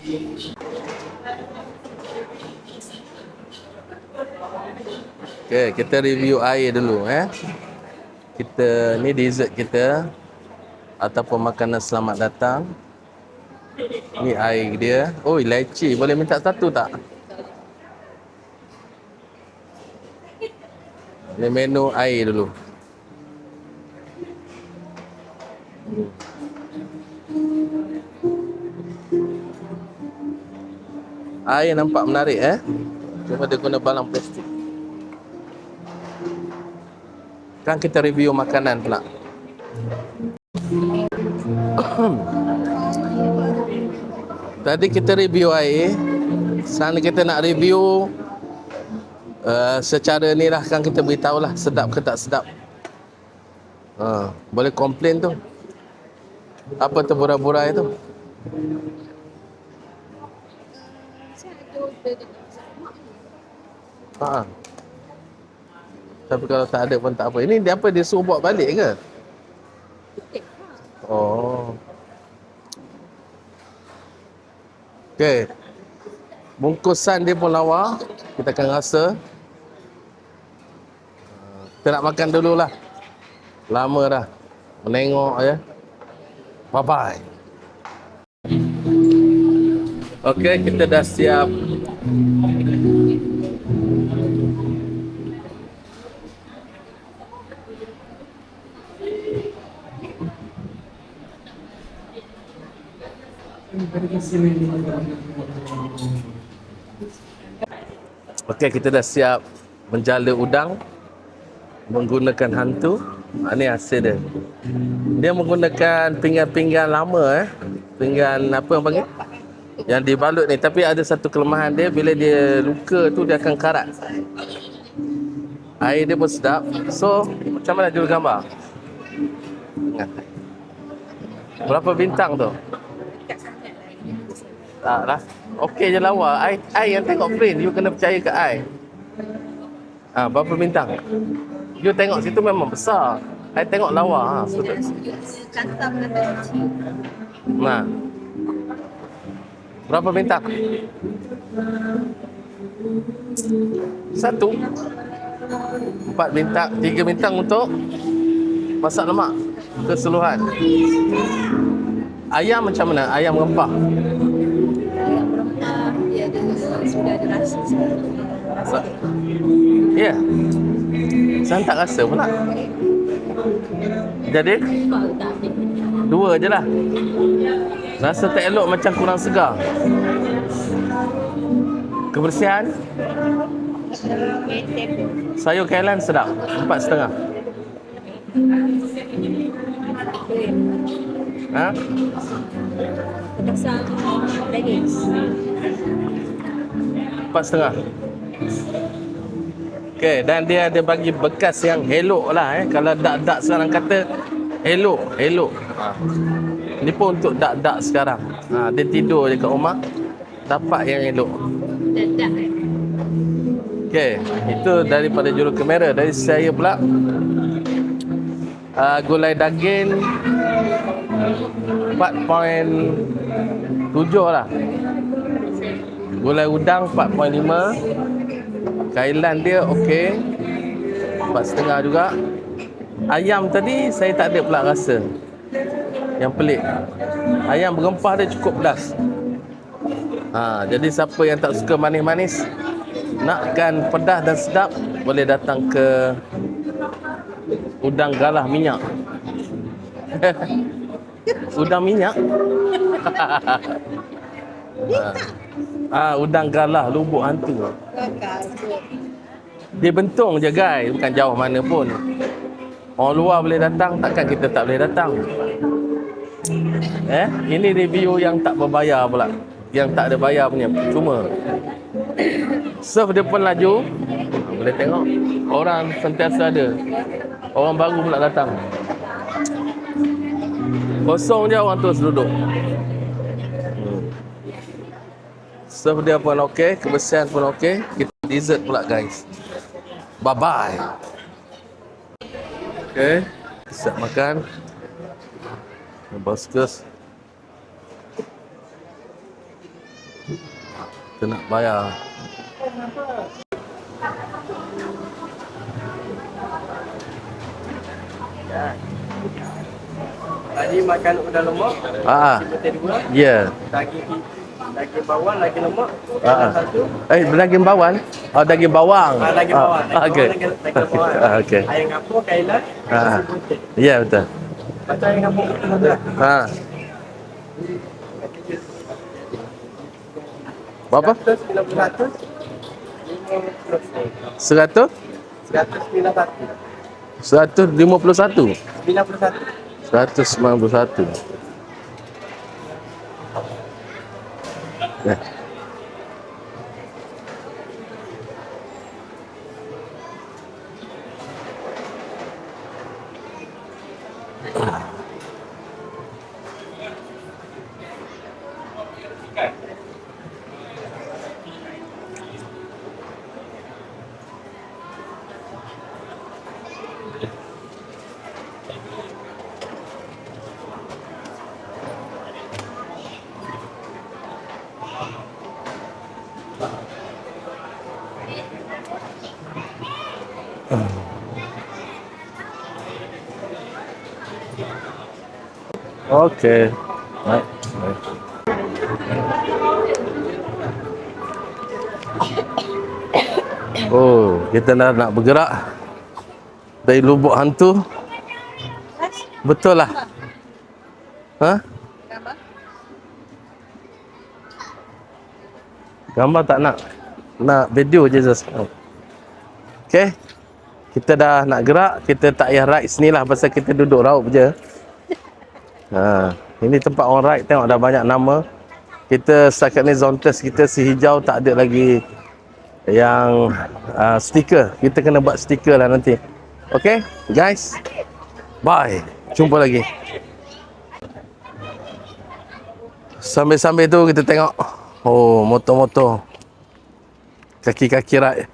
Okay, kita review air dulu Kita ni dessert kita ataupun makanan selamat datang. Ni air dia. Oh, leci. Boleh minta satu tak? Ni menu air dulu. Air nampak menarik Cuma dia guna balang plastik. Kan kita review makanan pula. Tadi kita review air. Sekarang kita nak review secara ni lah, kan kita beritahu lah sedap ke tak sedap. Boleh komplain tu. Apa tu burai-burai tu? Tapi kalau tak ada pun tak apa. Ini dia apa? Dia suruh buat balik ke? Oh. Okey. Bungkusan dia pun lawa. Kita akan rasa. Kita nak makan dululah. Lama dah menengok Bye-bye. Okey, kita dah siap. Okey, kita dah siap menjala udang menggunakan hantu. Ni hasil dia. Dia menggunakan pinggan-pinggan lama pinggan apa yang panggil? Yang dibalut ni. Tapi ada satu kelemahan dia, bila dia luka tu dia akan karat. Air dia pun sedap. So, macam mana jurugambar? Berapa bintang tu? Tak lah. Okey je lawa. I yang tengok print. You kena percaya ke I. Berapa bintang? You tengok situ memang besar. I tengok lawa. Nah. Berapa bintang? 1. 4 bintang. 3 bintang untuk masak lemak keseluruhan. Ayam macam mana? Ayam rempah. Dia sudah ada rasa. Ya. Saya tak rasa pula. Jadi 2 je lah. Rasa tak elok, macam kurang segar. Kebersihan? Sayur kailan sedap. 4,5. Pasang daging 4,5. Okey, dan dia ada bagi bekas yang elok lah Kalau dak-dak sekarang kata elok. Ni pun untuk dak-dak sekarang. Dia tidur je kat rumah, dapat yang elok. dadak. Okey, itu daripada juru kamera. Dari saya pula, gulai daging 4.7 lah. Gulai udang 4.5. Kailan dia okey, 4,5 juga. Ayam tadi saya tak ada pula rasa. Yang pelik, ayam berempah dia cukup pedas. Jadi siapa yang tak suka manis-manis, nakkan pedas dan sedap, boleh datang ke Udang Galah Minyak. Udang minyak. Udang Galah Lubuk Hantu. Dia bentung je guys, bukan jauh mana pun. Orang luar boleh datang, takkan kita tak boleh datang. Ini review yang tak berbayar pula. Yang tak ada bayar punya, cuma serve dia pun laju. Boleh tengok, orang sentiasa ada. Orang baru pula datang. Kosong je orang terus duduk. Serve dia pun okey, kebersihan pun okey. Kita dessert pula guys. Bye bye. Okey, siap makan. Boskus. Kita nak bayar. Tadi makan udang lemak, betul dua. Ya. Daging bawang, lagi lemak. Satu. Daging bawang. Oh, daging bawang. Daging bawang. Okey. Daging bawang. Okey. Ayam kapur, kailan, nasi putih. Ya, betul. Macam ayam kapur betul. Berapa? 100, 100? 191. 151. 191. Ya. Okey. Baik. Baik. Oh, kita nak bergerak dari lubuk hantu. Betul lah. Ha? Gambar. Gambar tak nak. Nak video je sekarang. Okey. Kita dah nak gerak, kita tak payah ride sini lah pasal kita duduk raup je. Ini tempat orang ride, tengok dah banyak nama. Kita setakat ni zone test kita si hijau, tak ada lagi yang stiker. Kita kena buat stiker lah nanti. Okay guys, bye, jumpa lagi. Sambil-sambil tu kita tengok, oh, motor-motor, kaki-kaki ride.